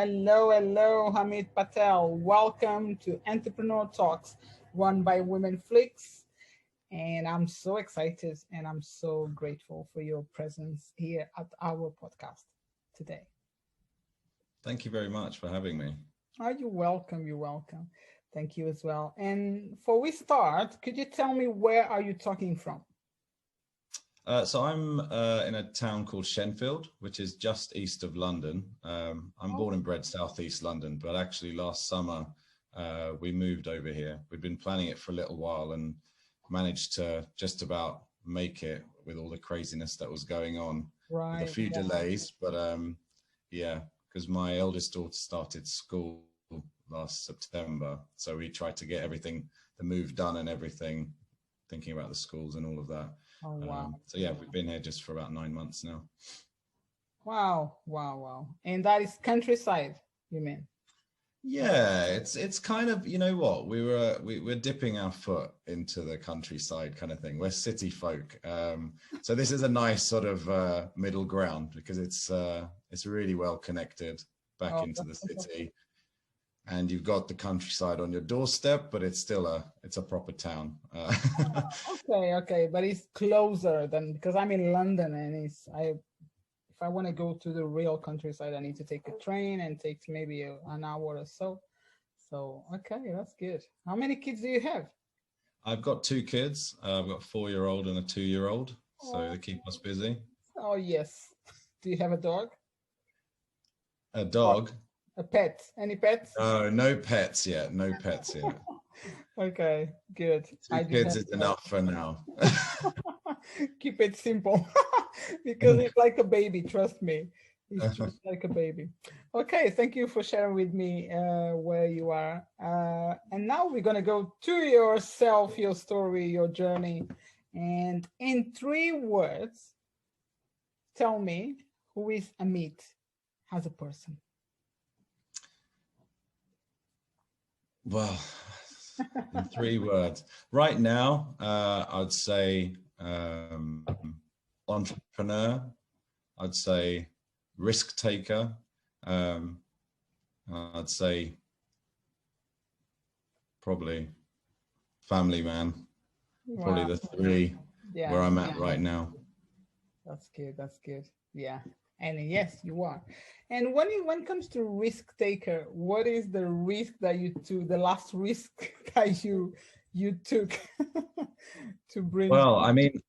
Hello, hello, Hamid Patel. Welcome to Entrepreneur Talks, run by Women Flix. And I'm so excited and I'm so grateful for your presence here at our podcast today. Thank you very much for having me. Oh, you're welcome. You're welcome. Thank you as well. And before we start, could you tell me where are you talking from? So I'm in a town called Shenfield, which is just east of London. I'm born and bred southeast London, but actually last summer we moved over here. We'd been planning it for a little while and managed to just about make it with all the craziness that was going on. Right. With a few delays, but yeah, because my eldest daughter started school last September, so we tried to get everything, the move done and everything, thinking about the schools and all of that. Oh, wow. So yeah, we've been here just for about 9 months now. Wow, wow, wow. And that is countryside, you mean? Yeah, it's kind of, you know what, we're dipping our foot into the countryside kind of thing. We're city folk, so this is a nice sort of middle ground because it's really well connected back into the city, and you've got the countryside on your doorstep, but it's still it's a proper town. Okay, but it's closer than, because I'm in London and if I want to go to the real countryside, I need to take a train and it takes maybe an hour or so. So, okay, that's good. How many kids do you have? I've got 2 kids. I've got a 4-year-old and a 2-year-old, so they keep us busy. Oh, yes. Do you have a dog? A dog? A pet? Any pets? No pets yet. No pets yet. Okay, good. 2 kids is enough for now. Keep it simple because it's like a baby, trust me. It's just like a baby. Okay, thank you for sharing with me where you are. And now we're going to go to yourself, your story, your journey. And in 3 words, tell me, who is Amit as a person? Well, in 3 words. Right now, I'd say entrepreneur. I'd say risk taker. I'd say probably family man. Wow. Probably the 3 where I'm at right now. That's good. That's good. Yeah. And yes, you are. And when it comes to risk taker, what is the risk that you took, the last risk that you took to bring? Well, I mean,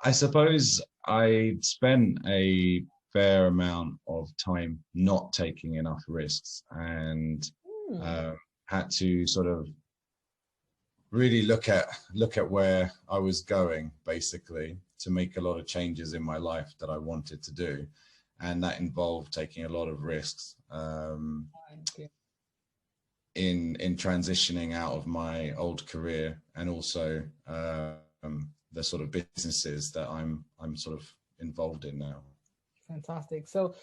I suppose I spent a fair amount of time not taking enough risks and had to sort of really look at where I was going, basically, to make a lot of changes in my life that I wanted to do. And that involved taking a lot of risks in transitioning out of my old career, and also the sort of businesses that I'm sort of involved in now. Fantastic. So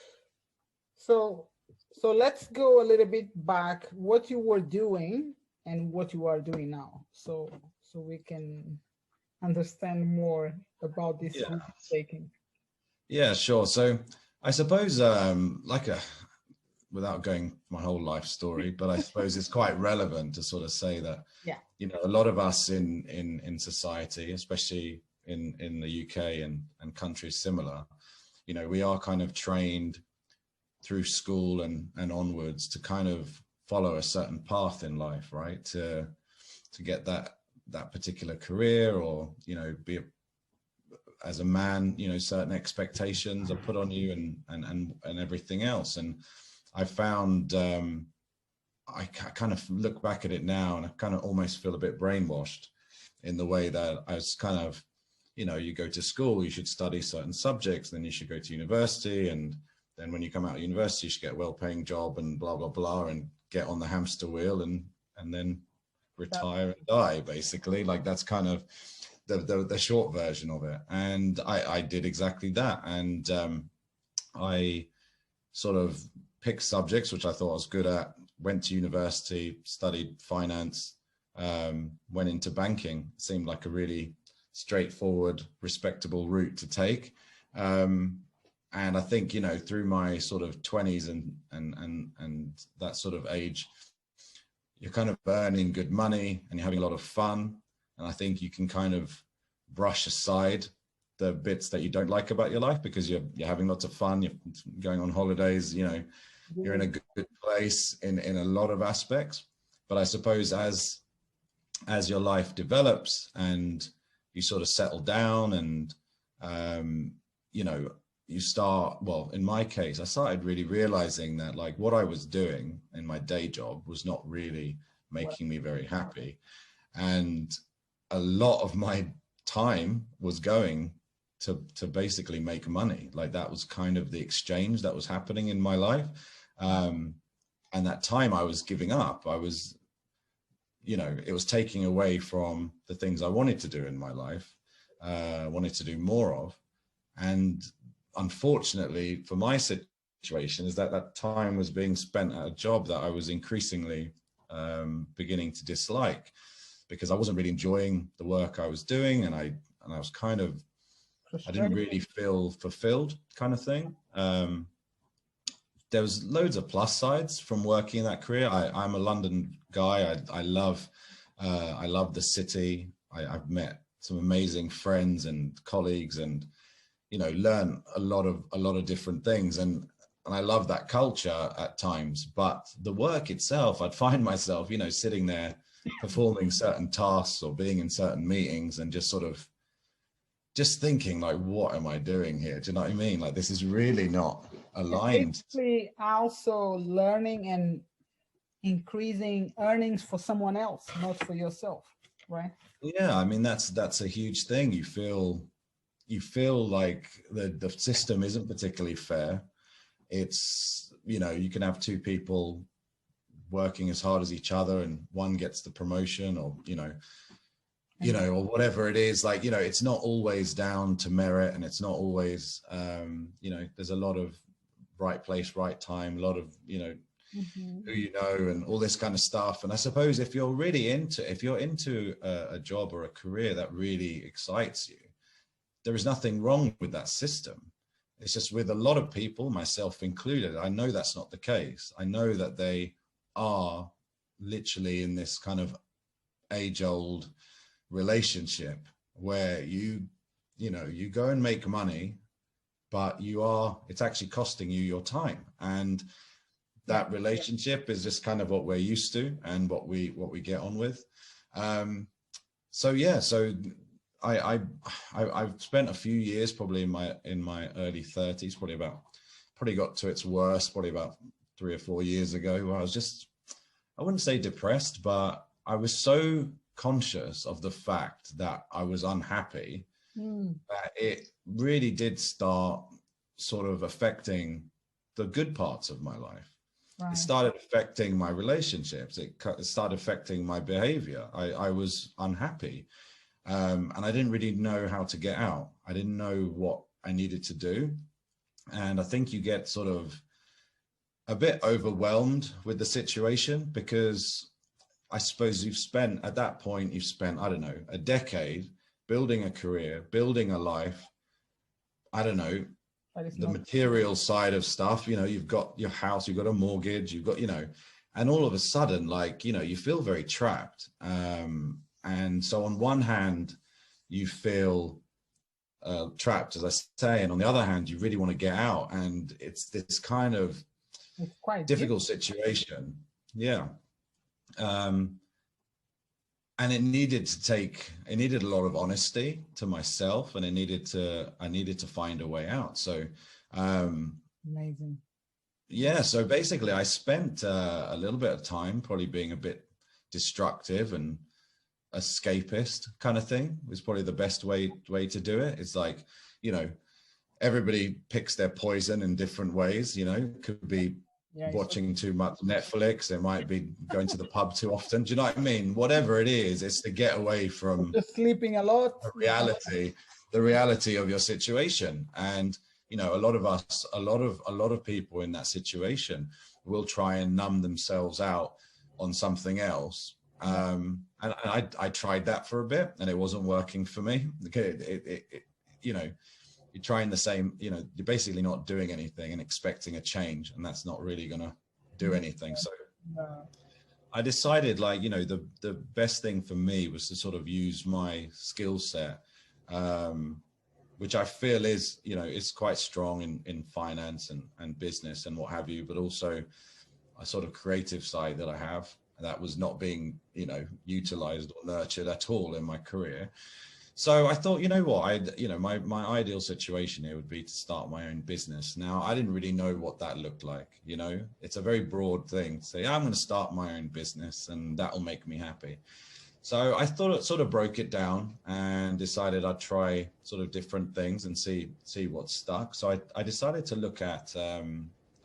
let's go a little bit back, what you were doing and what you are doing now, so we can understand more about this risk taking. Yeah, sure. So I suppose without going my whole life story, but I suppose it's quite relevant to sort of say that, you know, a lot of us in society, especially in the UK and countries similar, you know, we are kind of trained through school and onwards to kind of follow a certain path in life, right? To get that particular career, or, you know, be as a man, you know, certain expectations are put on you and everything else. And I found, I kind of look back at it now and I kind of almost feel a bit brainwashed in the way that I was kind of, you know, you go to school, you should study certain subjects, then you should go to university, and then when you come out of university, you should get a well-paying job and blah, blah, blah, and get on the hamster wheel and then retire and die, basically. Like, that's kind of the short version of it. And I did exactly that. And I sort of picked subjects which I thought I was good at, went to university, studied finance, went into banking. Seemed like a really straightforward, respectable route to take. And I think, you know, through my sort of 20s and that sort of age, you're kind of earning good money and you're having a lot of fun. And I think you can kind of brush aside the bits that you don't like about your life because you're having lots of fun, you're going on holidays, you know, you're in a good place in a lot of aspects. But I suppose as your life develops and you sort of settle down and, you know, you start, well, in my case, I started really realizing that like what I was doing in my day job was not really making me very happy. And a lot of my time was going to basically make money. Like that was kind of the exchange that was happening in my life. And that time I was giving up, I was, you know, it was taking away from the things I wanted to do in my life, wanted to do more of. And unfortunately for my situation is that time was being spent at a job that I was increasingly beginning to dislike because I wasn't really enjoying the work I was doing, and I was kind of, I didn't really feel fulfilled, kind of thing. There was loads of plus sides from working in that career. I'm a London guy. I love the city. I've met some amazing friends and colleagues, and you know, learn a lot of different things, and I love that culture at times. But the work itself, I'd find myself, you know, sitting there performing certain tasks or being in certain meetings and just sort of just thinking like, what am I doing here? Do you know what I mean? Like, this is really not aligned. Basically also learning and increasing earnings for someone else, not for yourself, right? Yeah, I mean, that's a huge thing. You feel like the system isn't particularly fair. It's, you know, you can have two people working as hard as each other and one gets the promotion, or you know, or whatever it is. Like, you know, it's not always down to merit, and it's not always you know, there's a lot of right place, right time, a lot of, you know, who you know, and all this kind of stuff. And I suppose if you're into a job or a career that really excites you, there is nothing wrong with that system. It's just with a lot of people, myself included, I know that's not the case. I know that they are literally in this kind of age-old relationship where you know, you go and make money, but it's actually costing you your time. And that relationship is just kind of what we're used to and what we get on with. So yeah, so I've spent a few years probably in my early 30s, probably got to its worst probably about 3 or 4 years ago, where I was just, I wouldn't say depressed, but I was so conscious of the fact that I was unhappy that it really did start sort of affecting the good parts of my life. Right. It started affecting my relationships. It started affecting my behavior. I was unhappy. And I didn't really know how to get out. I didn't know what I needed to do. And I think you get sort of a bit overwhelmed with the situation, because I suppose at that point, you've spent, I don't know, a decade building a career, building a life. I don't know, the material side of stuff, you know, you've got your house, you've got a mortgage, you've got, you know, and all of a sudden, like, you know, you feel very trapped. And so on one hand, you feel trapped, as I say, and on the other hand, you really want to get out. And it's this kind of quite difficult situation. Yeah. And it needed a lot of honesty to myself, and I needed to find a way out. So, amazing. Yeah. So basically I spent a little bit of time probably being a bit destructive and escapist kind of thing was probably the best way to do it. It's like, you know, everybody picks their poison in different ways, you know, could be watching too much Netflix, it might be going to the pub too often. Do you know what I mean? Whatever it is, it's to get away from just sleeping a lot, the reality of your situation. And, you know, a lot of people in that situation will try and numb themselves out on something else. And I tried that for a bit and it wasn't working for me. You know, you're trying the same, you know, you're basically not doing anything and expecting a change, and that's not really going to do anything. So I decided, like, you know, the best thing for me was to sort of use my skill set, which I feel is, you know, is quite strong in finance and business and what have you, but also a sort of creative side that I have that was not being, you know, utilized or nurtured at all in my career. So I thought, you know what, my ideal situation here would be to start my own business. Now, I didn't really know what that looked like. You know, it's a very broad thing to say, I'm going to start my own business and that'll make me happy. So I thought it sort of broke it down and decided I'd try sort of different things and see what stuck. So I decided to look at,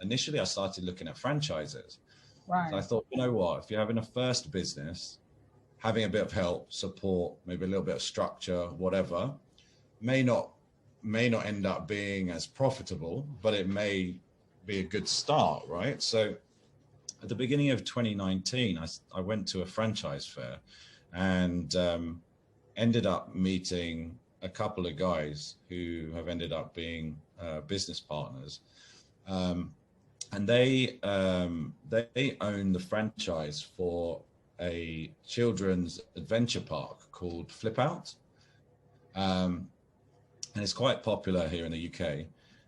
initially I started looking at franchises. Right. So I thought, you know what, if you're having a first business, having a bit of help, support, maybe a little bit of structure, whatever, may not end up being as profitable, but it may be a good start, right? So at the beginning of 2019, I went to a franchise fair and ended up meeting a couple of guys who have ended up being business partners. And they own the franchise for a children's adventure park called Flip Out. And it's quite popular here in the UK.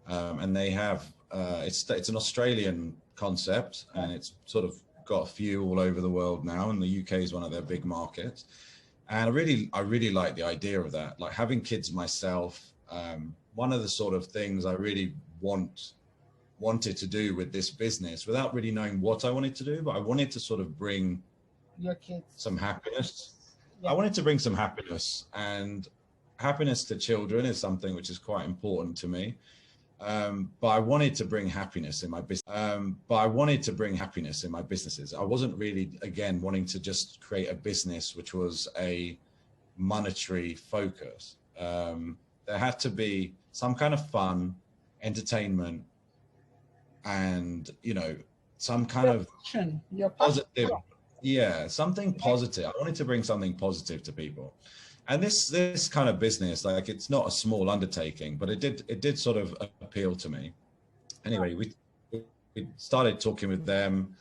And they have, it's an Australian concept, and it's sort of got a few all over the world now, and the UK is one of their big markets. And I really like the idea of that. Like, having kids myself, one of the sort of things I really wanted to do with this business, without really knowing what I wanted to do, but I wanted to sort of bring your kids some happiness. Yeah. I wanted to bring some happiness, and happiness to children is something which is quite important to me. But I wanted to bring happiness in my business. I wasn't really, again, wanting to just create a business which was a monetary focus. There had to be some kind of fun, entertainment, and, you know, some kind of positive. Yeah, something positive. I wanted to bring something positive to people. And this kind of business, like, it's not a small undertaking, but it did sort of appeal to me. Anyway, we started talking with them.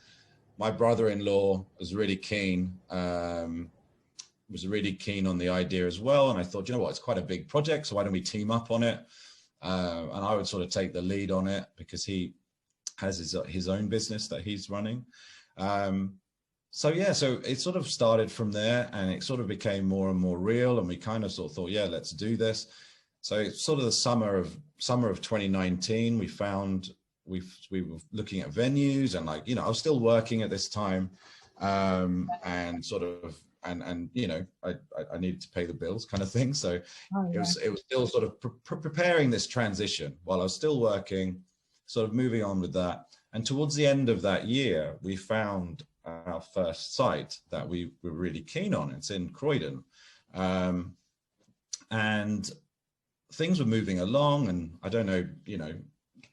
My brother-in-law was really keen, on the idea as well. And I thought, you know what, it's quite a big project, so why don't we team up on it? And I would sort of take the lead on it because he has his own business that he's running. So yeah, so it sort of started from there, and it sort of became more and more real, and we kind of sort of thought, yeah, let's do this. So it's sort of the summer of 2019, we were looking at venues, and, like, you know, I was still working at this time, and sort of, and you know, I needed to pay the bills, kind of thing. So it was still sort of preparing this transition while I was still working, sort of moving on with that. And towards the end of that year, we found our first site that we were really keen on. It's in Croydon, and things were moving along. And I don't know, you know,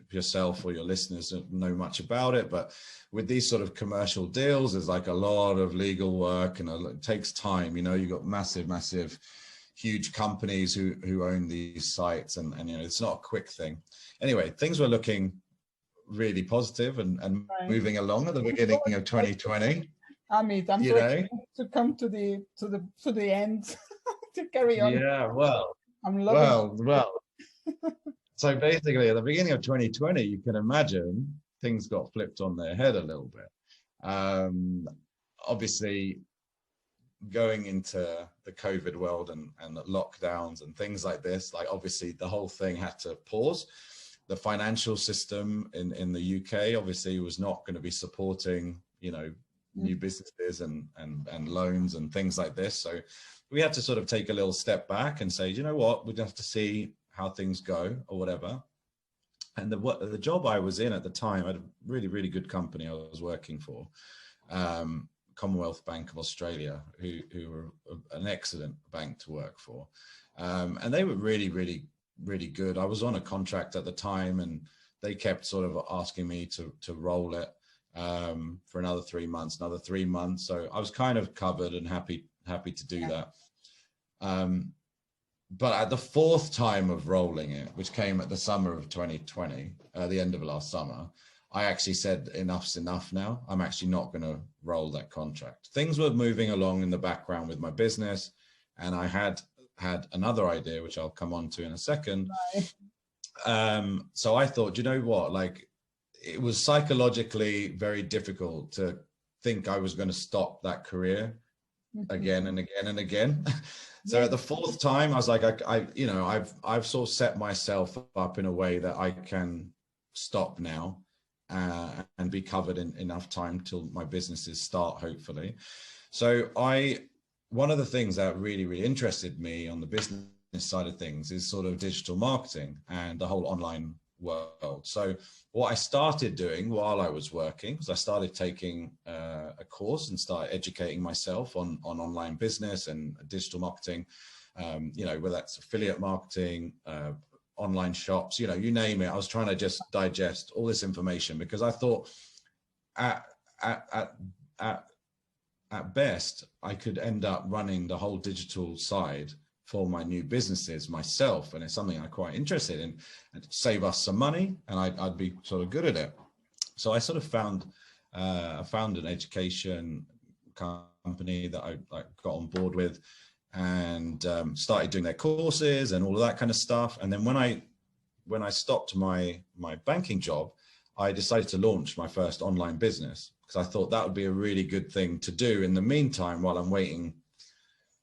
if yourself or your listeners don't know much about it, but with these sort of commercial deals, there's like a lot of legal work, and it takes time. You know, you've got massive, huge companies who own these sites, and you know, it's not a quick thing. Anyway, things were looking really positive and moving along at the beginning of 2020. Amit, I'm ready to come to the end to carry on. Yeah, well, I'm loving well. So basically, at the beginning of 2020, you can imagine things got flipped on their head a little bit. Obviously, going into the COVID world and the lockdowns and things like this, like, obviously the whole thing had to pause. The financial system in the UK obviously was not going to be supporting, you know, new businesses and loans and things like this. So we had to sort of take a little step back and say, you know what, we'd have to see how things go or whatever. And the job I was in at the time, I had a really good company I was working for, Commonwealth Bank of Australia, who were an excellent bank to work for. And they were really good. I was on a contract at the time, and they kept sort of asking me to roll it for another 3 months. So I was kind of covered and happy to do that. but at the fourth time of rolling it, which came at the summer of 2020, the end of last summer, I actually said enough's enough now. I'm actually not going to roll that contract. Things were moving along in the background with my business, and I had another idea, which I'll come on to in a second. So I thought, you know what, like, it was psychologically very difficult to think I was going to stop that career again and again and again. So at the fourth time, I was like, I've sort of set myself up in a way that I can stop now and be covered in enough time till my businesses start, hopefully. So one of the things that really interested me on the business side of things is sort of digital marketing and the whole online world. So what I started doing while I was working was I started taking a course and started educating myself on online business and digital marketing, whether that's affiliate marketing, online shops, you name it. I was trying to just digest all this information because I thought at best I could end up running the whole digital side for my new businesses myself, and it's something I'm quite interested in, and save us some money, and I'd be sort of good at it. So I sort of found an education company that I got on board with, and started doing their courses and all of that kind of stuff. And then when I stopped my banking job, I decided to launch my first online business because I thought that would be a really good thing to do in the meantime while I'm waiting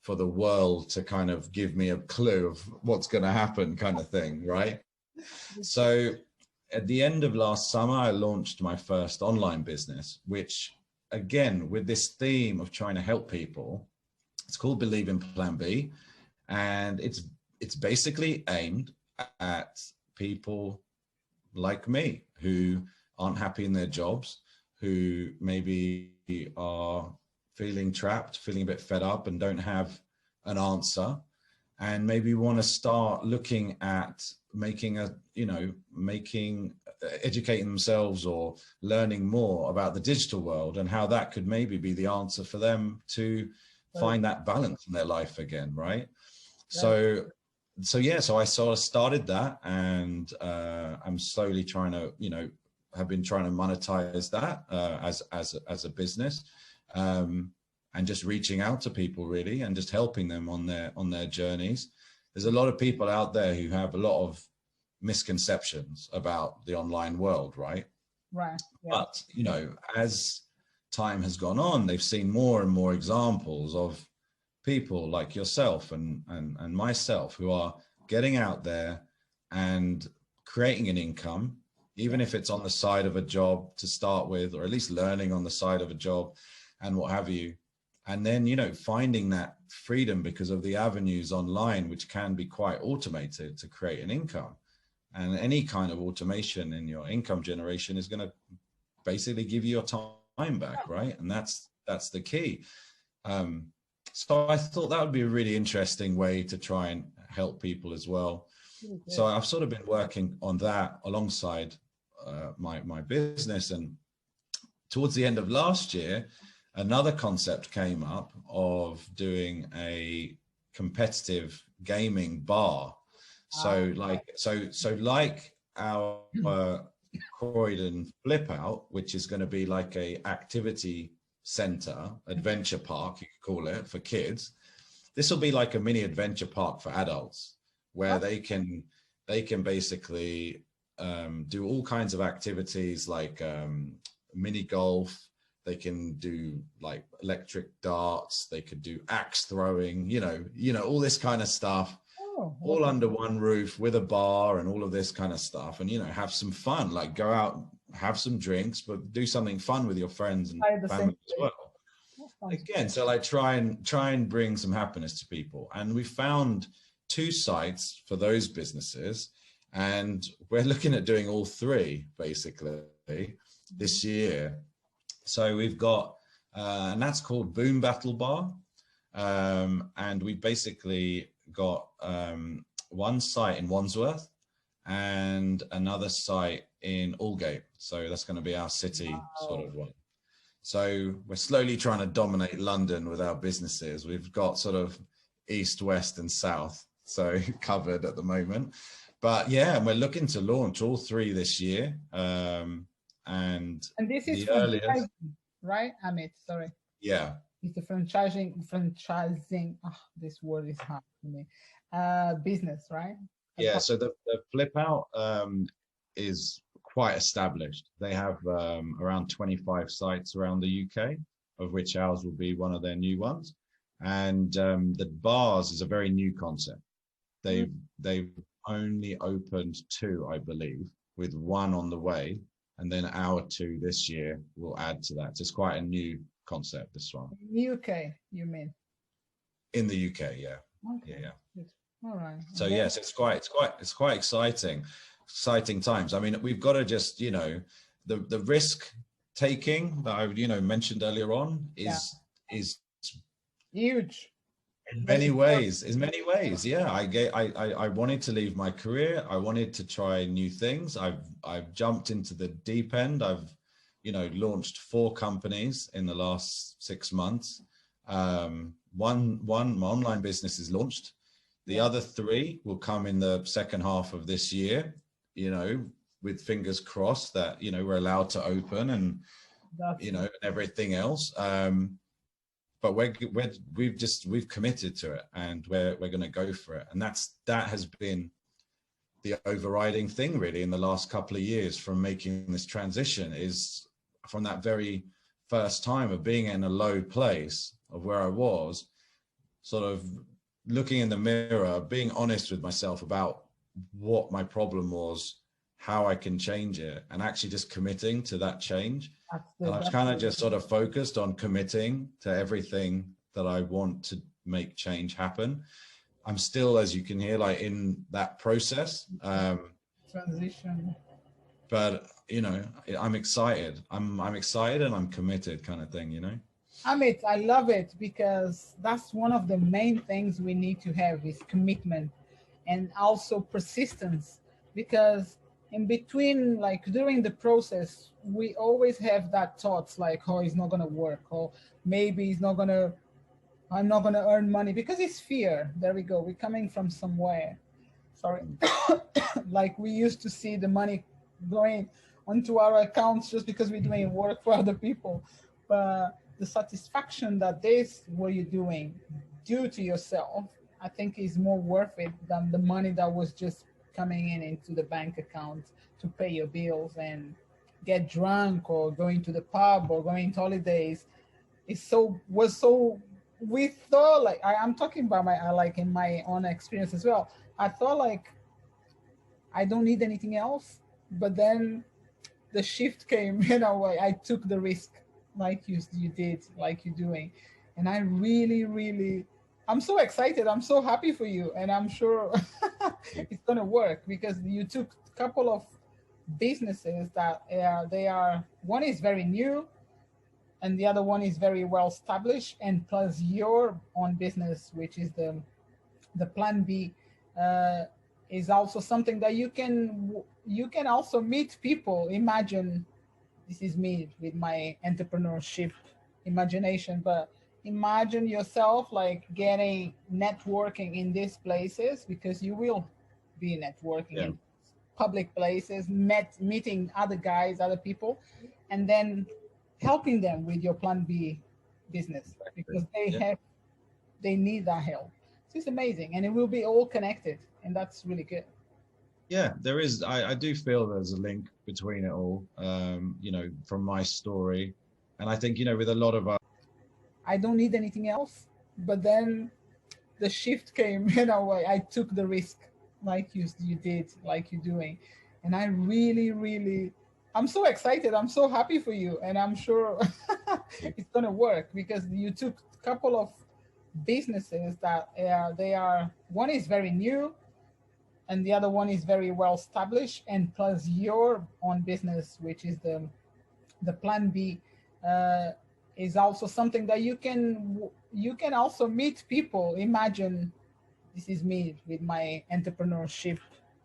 for the world to kind of give me a clue of what's going to happen, kind of thing, right? So at the end of last summer, I launched my first online business, which, again, with this theme of trying to help people, it's called Believe in Plan B, and it's basically aimed at people like me who aren't happy in their jobs, who maybe are feeling trapped, feeling a bit fed up and don't have an answer, and maybe want to start looking at educating themselves or learning more about the digital world and how that could maybe be the answer for them to find that balance in their life again, right? So I sort of started that, and I'm slowly trying to, have been trying to monetize that as a business. And just reaching out to people really, and just helping them on their journeys. There's a lot of people out there who have a lot of misconceptions about the online world, right? Right. Yeah. But, as time has gone on, they've seen more and more examples of people like yourself and myself who are getting out there and creating an income, even if it's on the side of a job to start with, or at least learning on the side of a job and what have you. And then, finding that freedom because of the avenues online, which can be quite automated to create an income. And any kind of automation in your income generation is going to basically give you your time back, right? And that's the key. So I thought that would be a really interesting way to try and help people as well. So I've sort of been working on that alongside my business. And towards the end of last year, another concept came up of doing a competitive gaming bar. So like our Croydon Flip Out, which is going to be like a activity center, adventure park, you could call it, for kids. This will be like a mini adventure park for adults, where they can basically do all kinds of activities like mini golf. They can do like electric darts. They could do axe throwing, all this kind of stuff, all under one roof with a bar and all of this kind of stuff. And, have some fun, like go out, have some drinks, but do something fun with your friends and family as well. Again, so like try and bring some happiness to people. And we found 2 sites for those businesses, and we're looking at doing all 3 basically this year. So we've got, and that's called Boom Battle Bar. And we basically got one site in Wandsworth and another site in Aldgate. So that's going to be our city sort of one. So we're slowly trying to dominate London with our businesses. We've got sort of east, west and south. so covered at the moment. But yeah, and we're looking to launch all 3 this year. And this is the earliest, right, Amit? Sorry. Yeah. It's the franchising. Oh, this word is hard for me. Business, right? Yeah. So the Flip Out is quite established. They have around 25 sites around the UK, of which ours will be one of their new ones. And the bars is a very new concept. They've only opened 2, I believe, with 1 on the way, and then our 2 this year will add to that. So it's quite a new concept, this one. UK, you mean? In the UK, yeah. Okay. Yeah. All right. So yes, it's quite exciting times. I mean, we've got to just, the risk taking that I mentioned earlier on is huge. In many ways, yeah. I wanted to leave my career. I wanted to try new things. I've jumped into the deep end. I've launched 4 companies in the last 6 months. One my online business is launched. The other 3 will come in the second half of this year, with fingers crossed that we're allowed to open and and everything else. But we've committed to it, and we're going to go for it. And that has been the overriding thing really in the last couple of years from making this transition, is from that very first time of being in a low place of where I was, sort of looking in the mirror, being honest with myself about what my problem was, how I can change it, and actually just committing to that change. And I've kind of just sort of focused on committing to everything that I want to make change happen. I'm still, as you can hear, like in that process. Transition. But, I'm excited. I'm excited and I'm committed, kind of thing, Amit, I love it, because that's one of the main things we need to have is commitment and also persistence, because in between, like during the process, we always have that thoughts like, oh, it's not going to work, or maybe I'm not going to earn money, because it's fear. There we go. We're coming from somewhere. Sorry. Like we used to see the money going onto our accounts just because we're doing work for other people. But the satisfaction that this, what you're doing, due to yourself, I think is more worth it than the money that was just coming into the bank account to pay your bills and get drunk or going to the pub or going to holidays. We thought like, I'm talking about like in my own experience as well. I thought like, I don't need anything else, but then the shift came, I took the risk like you did, like you're doing. And I really, I'm so excited. I'm so happy for you. And I'm sure it's going to work, because you took a couple of businesses that one is very new and the other one is very well established. And plus your own business, which is the Plan B, is also something that you can also meet people. Imagine, this is me with my entrepreneurship imagination, but imagine yourself like getting networking in these places, because you will be networking in public places, meeting other guys, other people, and then helping them with your Plan B business, because they need that help. So it's amazing, and it will be all connected, and that's really good. Yeah, there is. I do feel there's a link between it all, from my story. And I think, with a lot of I don't need anything else, but then the shift came, I took the risk like you did, like you're doing. And I really, I'm so excited. I'm so happy for you. And I'm sure it's going to work, because you took a couple of businesses that one is very new and the other one is very well established, and plus your own business, which is the Plan B, is also something that you can also meet people. Imagine, this is me with my entrepreneurship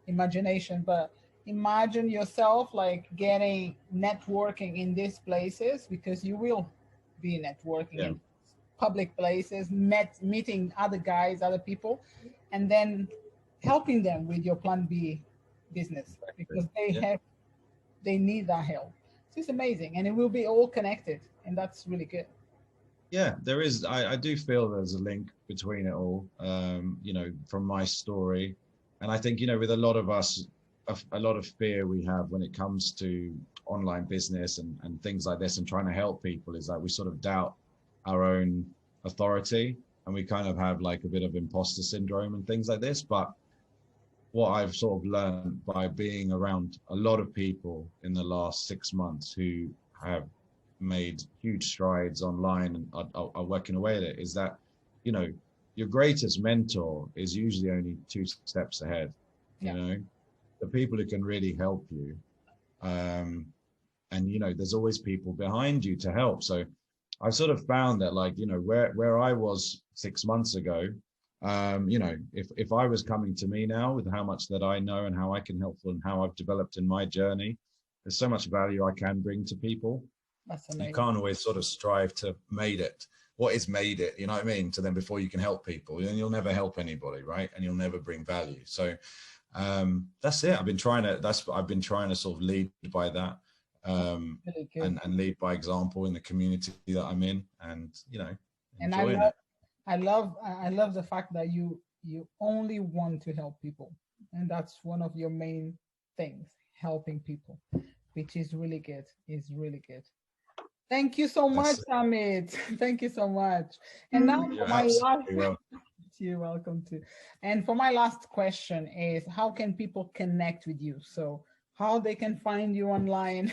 imagination, but imagine yourself like getting networking in these places, because you will be networking in public places, meeting other guys, other people, and then helping them with your plan B business, because they need that help. So it's amazing, and it will be all connected, and that's really good. Yeah, there is. I do feel there's a link between it all, from my story. And I think, with a lot of us, a lot of fear we have when it comes to online business and things like this and trying to help people is that we sort of doubt our own authority, and we kind of have like a bit of imposter syndrome and things like this. But what I've sort of learned by being around a lot of people in the last 6 months who have made huge strides online and are working away at it is that, your greatest mentor is usually only 2 steps ahead. The people who can really help you. And, there's always people behind you to help. So I've sort of found that, like, where I was 6 months ago, if I was coming to me now with how much that I know and how I can help and how I've developed in my journey, there's so much value I can bring to people. That's amazing. You can't always sort of strive to made it. What is made it, you know what I mean? To then before you can help people, and you'll never help anybody, right? And you'll never bring value. So that's it. I've been trying to sort of lead by that, really and lead by example in the community that I'm in, and enjoying it. I love the fact that you only want to help people, and that's one of your main things, helping people, which is really good. It's really good. Thank you so much, Amit. Thank you so much. And now for my last, you're welcome to. And for my last question is, how can people connect with you? So how they can find you online?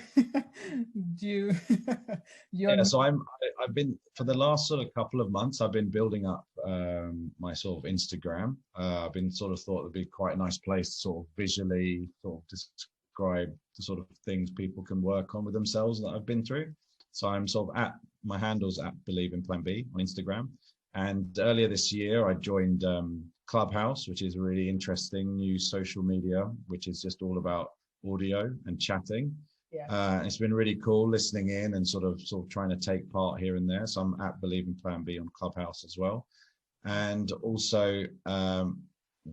So I've been, for the last sort of couple of months, I've been building up my sort of Instagram. I've been sort of thought it'd be quite a nice place to sort of visually sort of describe the sort of things people can work on with themselves that I've been through. So I'm sort of my handle's at Believe in Plan B on Instagram. And earlier this year, I joined Clubhouse, which is a really interesting new social media, which is just all about audio and chatting. And it's been really cool listening in and sort of trying to take part here and there. So I'm at Believe in Plan B on Clubhouse as well. And also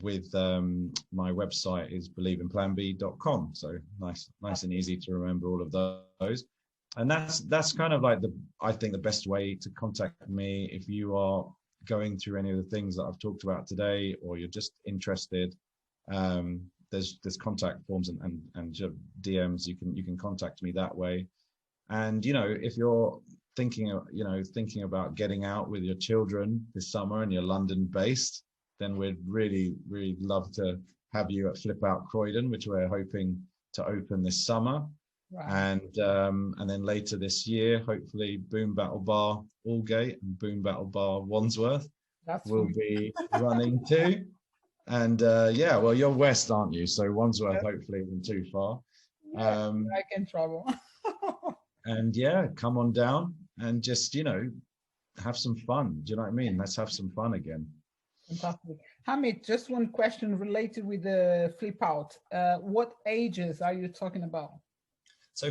with my website is believeinplanb.com. So nice and easy to remember all of those. And that's kind of like I think the best way to contact me if you are going through any of the things that I've talked about today, or you're just interested. There's contact forms and DMs. You can contact me that way. And if you're thinking about getting out with your children this summer and you're London based, then we'd really love to have you at Flip Out Croydon, which we're hoping to open this summer. Right. And then later this year, hopefully Boom Battle Bar Aldgate and Boom Battle Bar Wandsworth will be running too. And well, you're west, aren't you? So Wandsworth hopefully isn't too far. I can travel. And come on down and just have some fun. Do you know what I mean? Let's have some fun again. Fantastic. Hamid, just one question related with the Flip Out. What ages are you talking about? So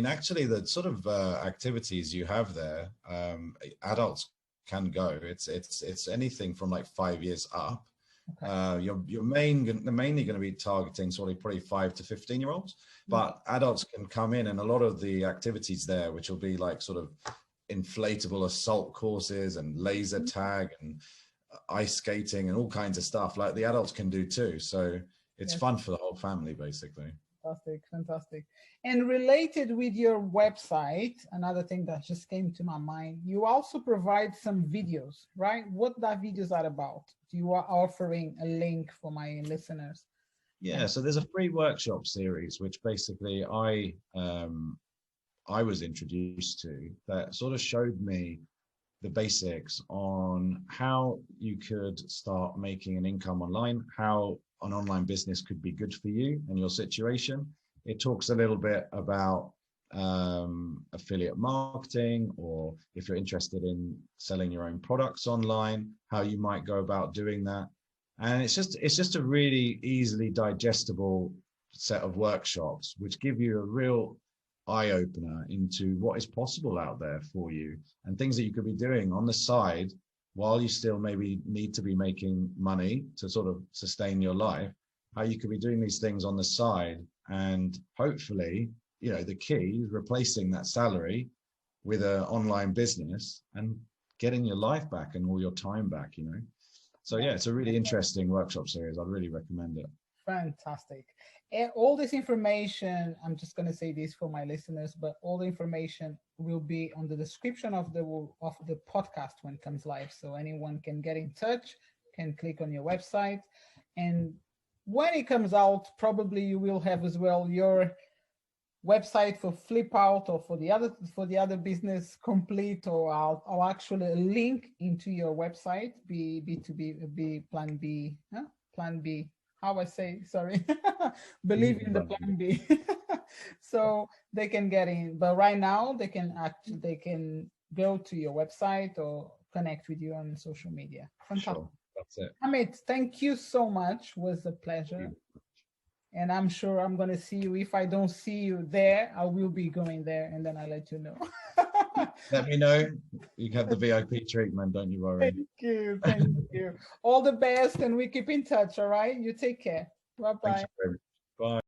actually the sort of activities you have there, adults can go. It's anything from like 5 years up. Okay. They're mainly going to be targeting probably 5 to 15-year-olds, but adults can come in, and a lot of the activities there, which will be like sort of inflatable assault courses and laser tag and ice skating and all kinds of stuff, like the adults can do too. So it's fun for the whole family, basically. Fantastic. And related with your website, another thing that just came to my mind, you also provide some videos, right? What that videos are about? You are offering a link for my listeners. Yeah, so there's a free workshop series, which basically I was introduced to, that sort of showed me the basics on how you could start making an income online, how an online business could be good for you and your situation. It talks a little bit about affiliate marketing, or if you're interested in selling your own products online, how you might go about doing that. And it's just a really easily digestible set of workshops, which give you a real eye-opener into what is possible out there for you, and things that you could be doing on the side while you still maybe need to be making money to sort of sustain your life, how you could be doing these things on the side. And hopefully, you know, the key is replacing that salary with an online business and getting your life back and all your time back, you know. So yeah, it's a really interesting workshop series. I'd really recommend it. Fantastic. And all this information, I'm just going to say this for my listeners, but all the information will be on the description of the podcast when it comes live. So anyone can get in touch, can click on your website. And when it comes out, probably you will have as well your website for Flip Out or for the other business complete, or I'll actually link into your website, B2B, Plan B, Plan B. How I say, sorry, believe in the Plan B. So they can get in, but right now they can go to your website or connect with you on social media. Fantastic. Sure, that's it. Amit, thank you so much. It was a pleasure. And I'm sure I'm going to see you. If I don't see you there, I will be going there, and then I'll let you know. Let me know. You have the VIP treatment, don't you worry. Thank you. Thank you. All the best, and we keep in touch, all right? You take care. Bye-bye. Bye.